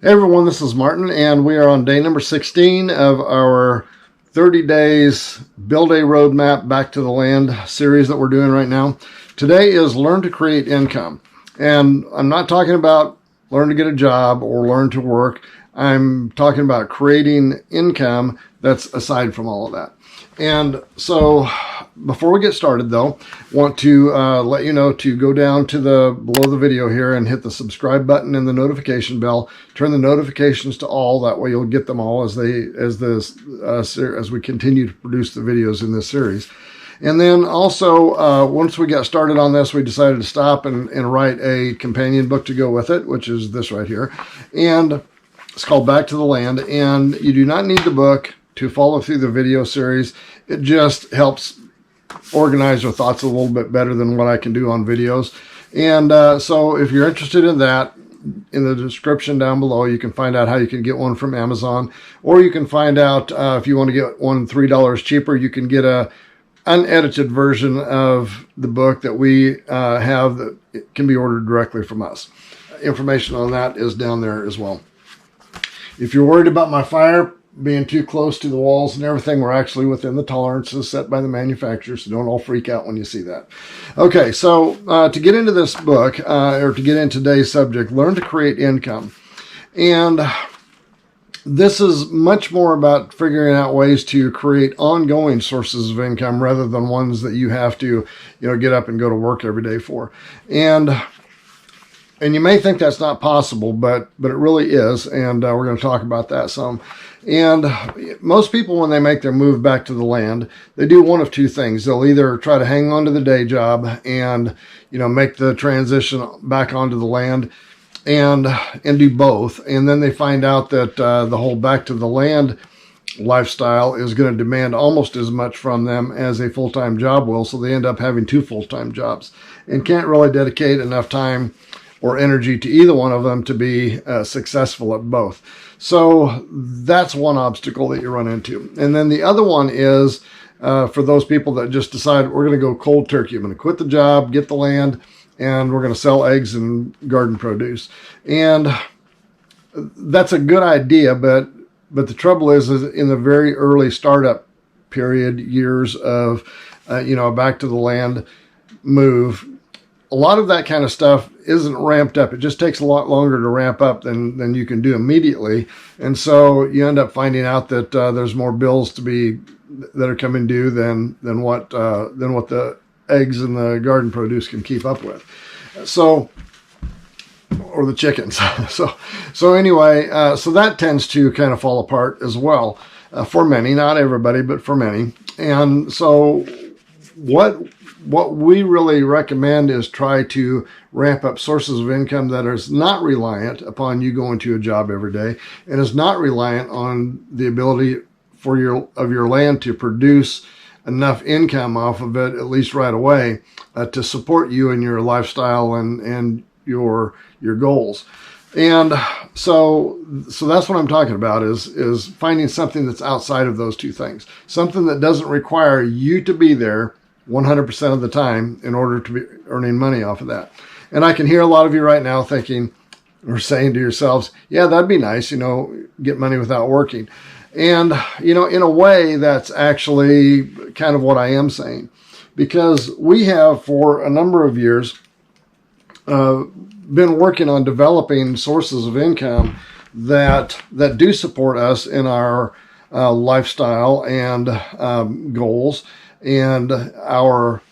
Hey everyone, this is Martin, and we are on day number 16 of our 30 days build a roadmap back to the land series that we're doing right now. Today is learn to create income. And I'm not talking about learn to get a job or learn to work. I'm talking about creating income that's aside from all of that. And so before we get started though, want to let you know to go down to below the video here and hit the subscribe button and the notification bell. Turn the notifications to all. That way you'll get them all as we continue to produce the videos in this series. And then also, once we got started on this, we decided to stop and write a companion book to go with it, which is this right here. And it's called Back to the Land. And you do not need the book to follow through the video series. It just helps organize your thoughts a little bit better than what I can do on videos. And so if you're interested in that, in the description down below, you can find out how you can get one from Amazon, or you can find out if you want to get one $3 cheaper, you can get a unedited version of the book that we have that can be ordered directly from us. Information on that is down there as well. If you're worried about my fire being too close to the walls and everything, we're actually within the tolerances set by the manufacturer, so don't all freak out when you see that. Okay, so to get into this book, or to get into today's subject, learn to create income. And this is much more about figuring out ways to create ongoing sources of income rather than ones that you have to, get up and go to work every day for. And you may think that's not possible, but it really is, and we're going to talk about that some. And most people, when they make their move back to the land, they do one of two things. They'll either try to hang on to the day job and, make the transition back onto the land and do both. And then they find out that the whole back to the land lifestyle is going to demand almost as much from them as a full-time job will. So they end up having two full-time jobs and can't really dedicate enough time or energy to either one of them to be successful at both. So that's one obstacle that you run into. And then the other one is for those people that just decide we're going to go cold turkey. I'm going to quit the job, get the land, and we're going to sell eggs and garden produce. And that's a good idea, but the trouble is in the very early startup period, years of, back to the land move, a lot of that kind of stuff isn't ramped up. It just takes a lot longer to ramp up than you can do immediately. And so you end up finding out that there's more bills that are coming due than what the eggs and the garden produce can keep up with. So, or the chickens. so anyway, so that tends to kind of fall apart as well for many, not everybody, but for many. And so what we really recommend is try to ramp up sources of income that is not reliant upon you going to a job every day and is not reliant on the ability of your land to produce enough income off of it, at least right away, to support you in your lifestyle and your goals. And so that's what I'm talking about is finding something that's outside of those two things, something that doesn't require you to be there 100% of the time in order to be earning money off of that. And I can hear a lot of you right now thinking or saying to yourselves, yeah, that'd be nice, get money without working. And, in a way, that's actually kind of what I am saying, because we have for a number of years been working on developing sources of income that do support us in our lifestyle and goals and our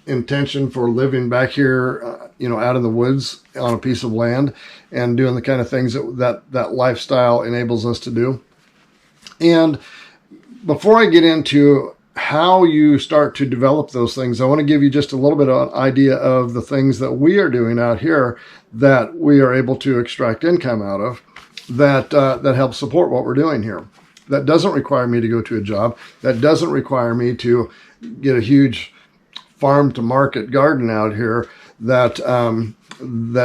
intention for living back here, out in the woods on a piece of land and doing the kind of things that lifestyle enables us to do. And before I get into how you start to develop those things, I want to give you just a little bit of an idea of the things that we are doing out here that we are able to extract income out of that helps support what we're doing here. That doesn't require me to go to a job. That doesn't require me to get a huge farm to market garden out here that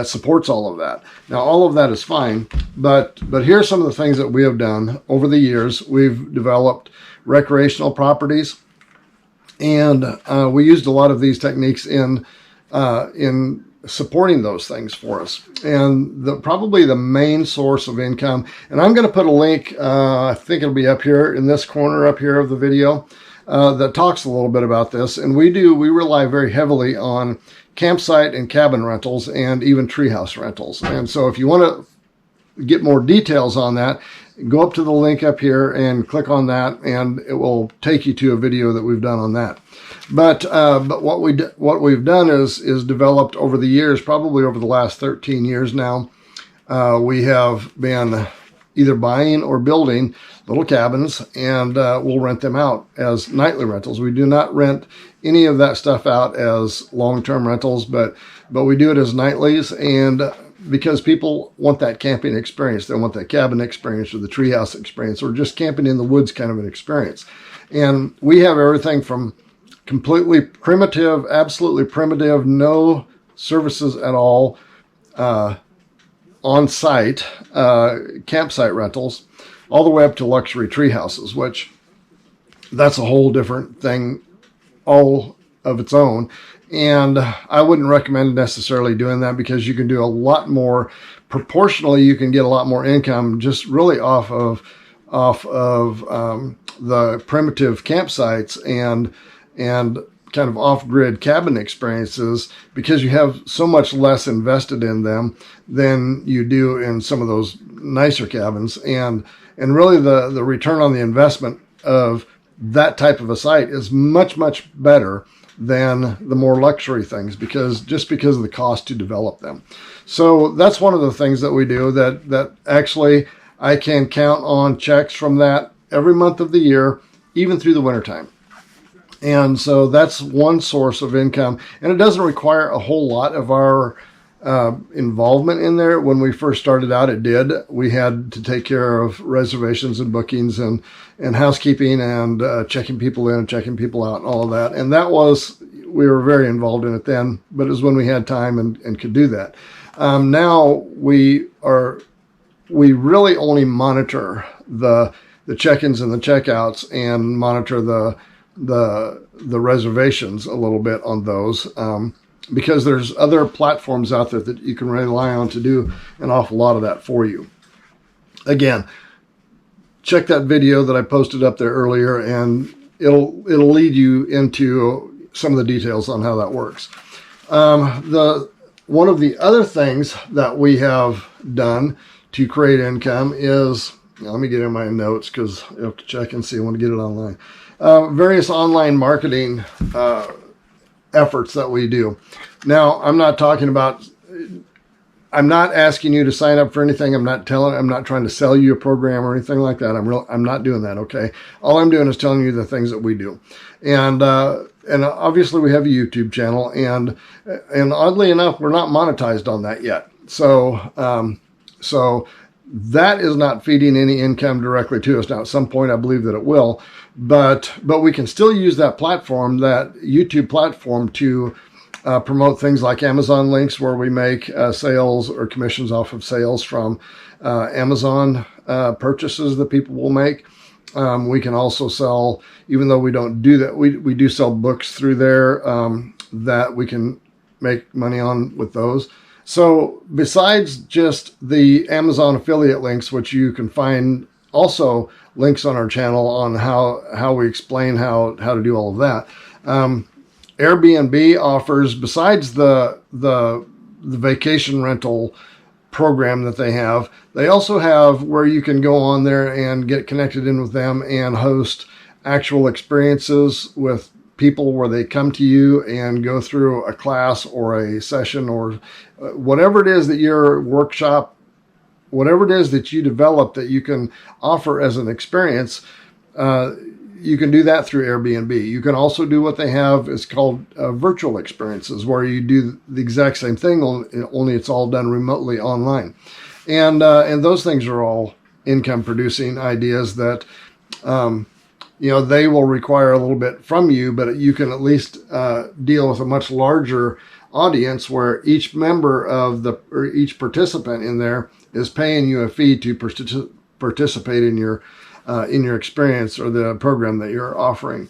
supports all of that. Now, all of that is fine, but here are some of the things that we have done over the years. We've developed recreational properties, and we used a lot of these techniques in supporting those things for us. And probably the main source of income, and I'm going to put a link, I think it'll be up here in this corner up here of the video, that talks a little bit about this. And we rely very heavily on campsite and cabin rentals and even treehouse rentals. And so if you want to get more details on that, go up to the link up here and click on that, and it will take you to a video that we've done on that. But what we've done is developed over the years, probably over the last 13 years now. We have been either buying or building little cabins, and we'll rent them out as nightly rentals. We do not rent any of that stuff out as long-term rentals, but we do it as nightlies, and because people want that camping experience. They want that cabin experience or the treehouse experience or just camping in the woods kind of an experience. And we have everything from completely primitive, absolutely primitive, no services at all, on-site campsite rentals, all the way up to luxury tree houses, which that's a whole different thing all of its own. And I wouldn't recommend necessarily doing that because you can do a lot more, proportionally you can get a lot more income just really off of the primitive campsites and kind of off-grid cabin experiences, because you have so much less invested in them than you do in some of those nicer cabins. And really the return on the investment of that type of a site is much, much better than the more luxury things, because of the cost to develop them. So that's one of the things that we do that actually I can count on checks from that every month of the year, even through the wintertime. And so that's one source of income, and it doesn't require a whole lot of our involvement in there. When we first started out, it did. We had to take care of reservations and bookings and housekeeping and checking people in and checking people out and all of that. And we were very involved in it then, but it was when we had time and could do that. Now we really only monitor the check-ins and the checkouts and monitor the reservations a little bit on those, because there's other platforms out there that you can rely on to do an awful lot of that for you. Again, check that video that I posted up there earlier, and it'll lead you into some of the details on how that works. One of the other things that we have done to create income is, let me get in my notes because I have to check and see. I want to get it online. Various online marketing efforts that we do. Now, I'm not asking you to sign up for anything. I'm not trying to sell you a program or anything like that. I'm not doing that. Okay. All I'm doing is telling you the things that we do. And obviously we have a YouTube channel, and oddly enough, we're not monetized on that yet. So that is not feeding any income directly to us. Now, at some point, I believe that it will, but we can still use that platform, that YouTube platform, to promote things like Amazon links, where we make sales or commissions off of sales from Amazon purchases that people will make. We can also sell, even though we don't do that, we do sell books through there that we can make money on with those. So besides just the Amazon affiliate links, which you can find also links on our channel on how we explain how to do all of that, Airbnb offers, besides the vacation rental program that they also have where you can go on there and get connected in with them and host actual experiences with people where they come to you and go through a class or a session or whatever it is that your workshop, whatever it is that you develop that you can offer as an experience. You can do that through Airbnb. You can also do what they have is called virtual experiences, where you do the exact same thing, only it's all done remotely online. And those things are all income producing ideas that, they will require a little bit from you, but you can at least deal with a much larger audience, where each member or each participant in there is paying you a fee to participate in your experience or the program that you're offering.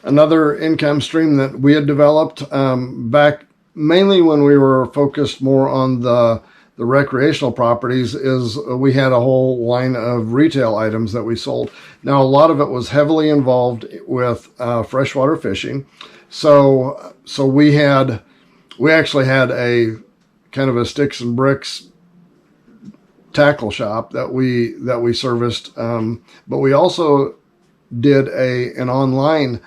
Another income stream that we had developed back mainly when we were focused more on the recreational properties, is we had a whole line of retail items that we sold. Now, a lot of it was heavily involved with freshwater fishing. So we actually had a kind of a sticks and bricks tackle shop that we serviced, but we also did an online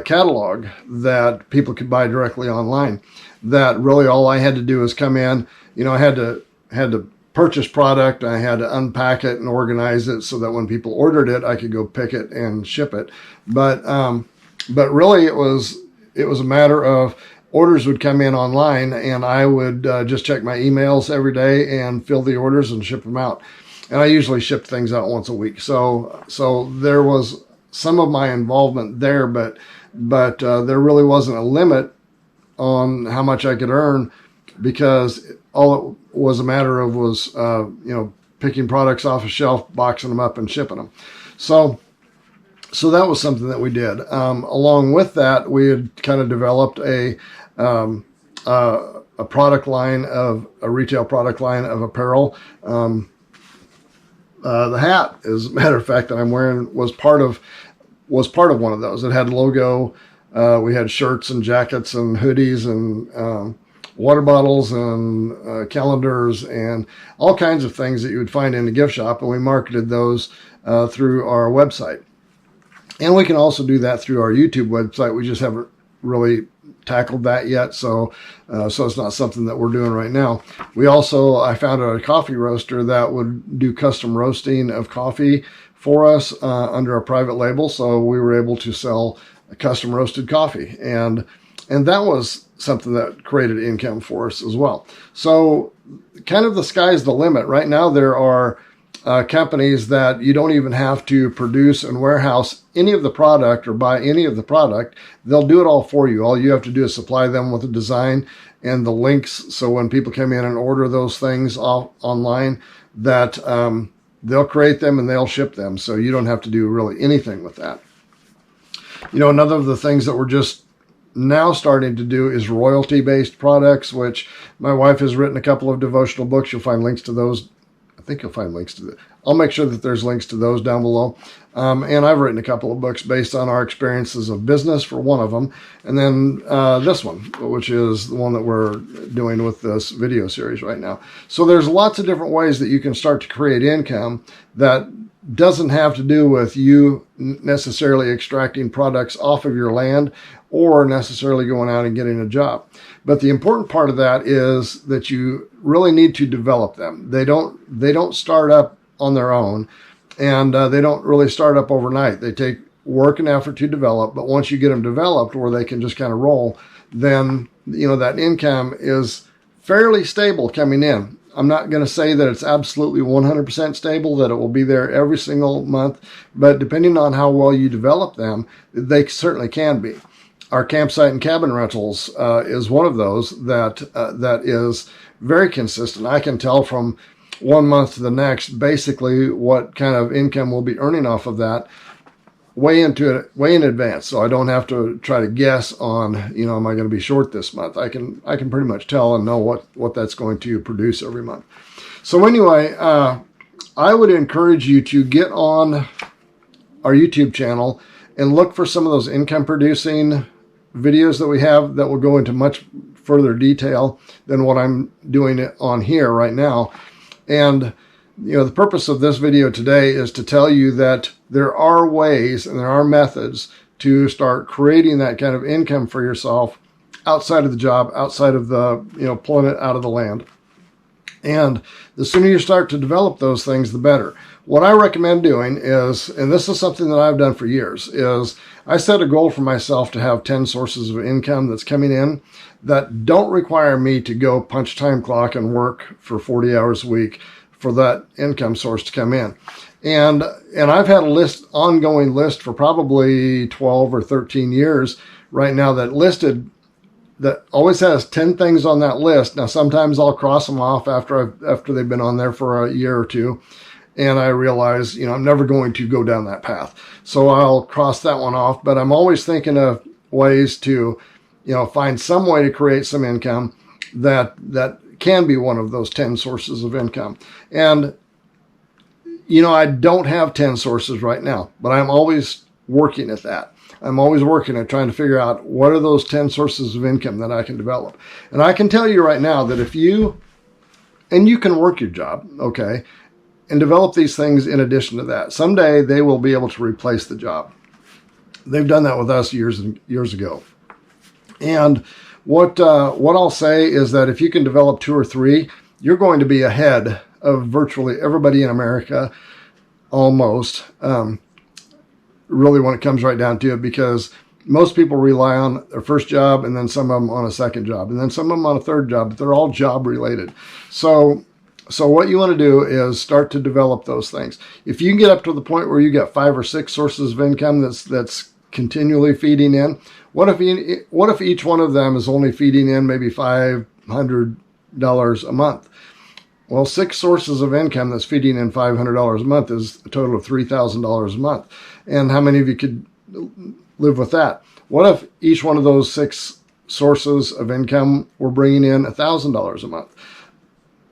catalog that people could buy directly online. That really all I had to do was come in. I had to purchase product. I had to unpack it and organize it so that when people ordered it, I could go pick it and ship it. But really, it was a matter of orders would come in online, and I would just check my emails every day and fill the orders and ship them out. And I usually shipped things out once a week. So there was some of my involvement there, but there really wasn't a limit on how much I could earn, because all it was a matter of was picking products off a shelf, boxing them up, and shipping them. So that was something that we did. Along with that, we had kind of developed a product line a retail product line of apparel. The hat, as a matter of fact, that I'm wearing was part of one of those. It had logo. We had shirts and jackets and hoodies and water bottles and calendars and all kinds of things that you would find in a gift shop, and we marketed those through our website. And we can also do that through our YouTube website. We just haven't really tackled that yet, so it's not something that we're doing right now. I found a coffee roaster that would do custom roasting of coffee for us under a private label, so we were able to sell a custom roasted coffee, and that was something that created income for us as well. So kind of the sky's the limit. Right now there are companies that you don't even have to produce and warehouse any of the product or buy any of the product. They'll do it all for you. All you have to do is supply them with a design and the links, so when people come in and order those things online, that they'll create them and they'll ship them, so you don't have to do really anything with that. Another of the things that we're just now starting to do is royalty-based products, which my wife has written a couple of devotional books. You'll find links to those. I think you'll find links to that. I'll make sure that there's links to those down below. And I've written a couple of books based on our experiences of business for one of them. And then this one, which is the one that we're doing with this video series right now. So there's lots of different ways that you can start to create income that doesn't have to do with you necessarily extracting products off of your land or necessarily going out and getting a job. But the important part of that is that you really need to develop them. They don't start up on their own, and they don't really start up overnight. They take work and effort to develop, but once you get them developed where they can just kind of roll, then that income is fairly stable coming in. I'm not going to say that it's absolutely 100% stable, that it will be there every single month, but depending on how well you develop them, they certainly can be. Our campsite and cabin rentals is one of those that is very consistent. I can tell from one month to the next basically what kind of income we'll be earning off of that way in advance, so I don't have to try to guess on, am I going to be short this month? I can pretty much tell and know what that's going to produce every month. So anyway, I would encourage you to get on our YouTube channel and look for some of those income producing videos that we have that will go into much further detail than what I'm doing on here right now. And the purpose of this video today is to tell you that there are ways and there are methods to start creating that kind of income for yourself outside of the job, outside of the, pulling it out of the land. And the sooner you start to develop those things, the better. What I recommend doing is, and this is something that I've done for years, is I set a goal for myself to have 10 sources of income that's coming in that don't require me to go punch time clock and work for 40 hours a week for that income source to come in. And I've had a ongoing list for probably 12 or 13 years right now that always has 10 things on that list. Now, sometimes I'll cross them off after they've been on there for a year or two, and I realize, I'm never going to go down that path. So I'll cross that one off, but I'm always thinking of ways to find some way to create some income that can be one of those 10 sources of income. And, I don't have 10 sources right now, but I'm always working at that. I'm always working at trying to figure out what are those 10 sources of income that I can develop. And I can tell you right now that if you can work your job, okay, and develop these things in addition to that, someday they will be able to replace the job. They've done that with us years and years ago. And what I'll say is that if you can develop 2 or 3, you're going to be ahead of virtually everybody in America, almost, really when it comes right down to it, because most people rely on their first job and then some of them on a second job and then some of them on a third job, but they're all job related. So what you want to do is start to develop those things. If you can get up to the point where you got 5 or 6 sources of income that's continually feeding in, what if each one of them is only feeding in maybe $500 a month? Well, 6 sources of income that's feeding in $500 a month is a total of $3,000 a month. And how many of you could live with that? What if each one of those 6 sources of income were bringing in $1,000 a month?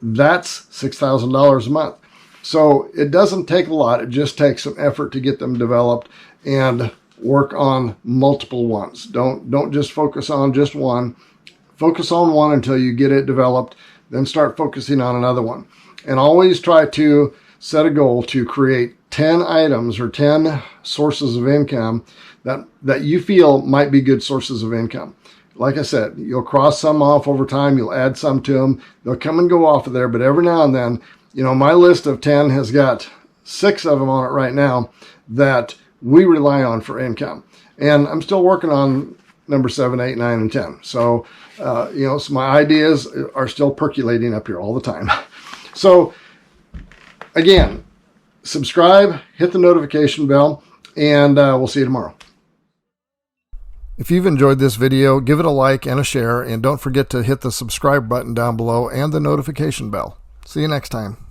That's $6,000 a month. So it doesn't take a lot. It just takes some effort to get them developed and work on multiple ones. Don't just focus on just one. Focus on one until you get it developed, then start focusing on another one. And always try to set a goal to create 10 items or 10 sources of income that you feel might be good sources of income. Like I said, you'll cross some off over time. You'll add some to them. They'll come and go off of there. But every now and then, my list of 10 has got 6 of them on it right now that we rely on for income. And I'm still working on number 7, 8, 9, and 10. So, so my ideas are still percolating up here all the time. So again, subscribe, hit the notification bell, and we'll see you tomorrow. If you've enjoyed this video, give it a like and a share, and don't forget to hit the subscribe button down below and the notification bell. See you next time.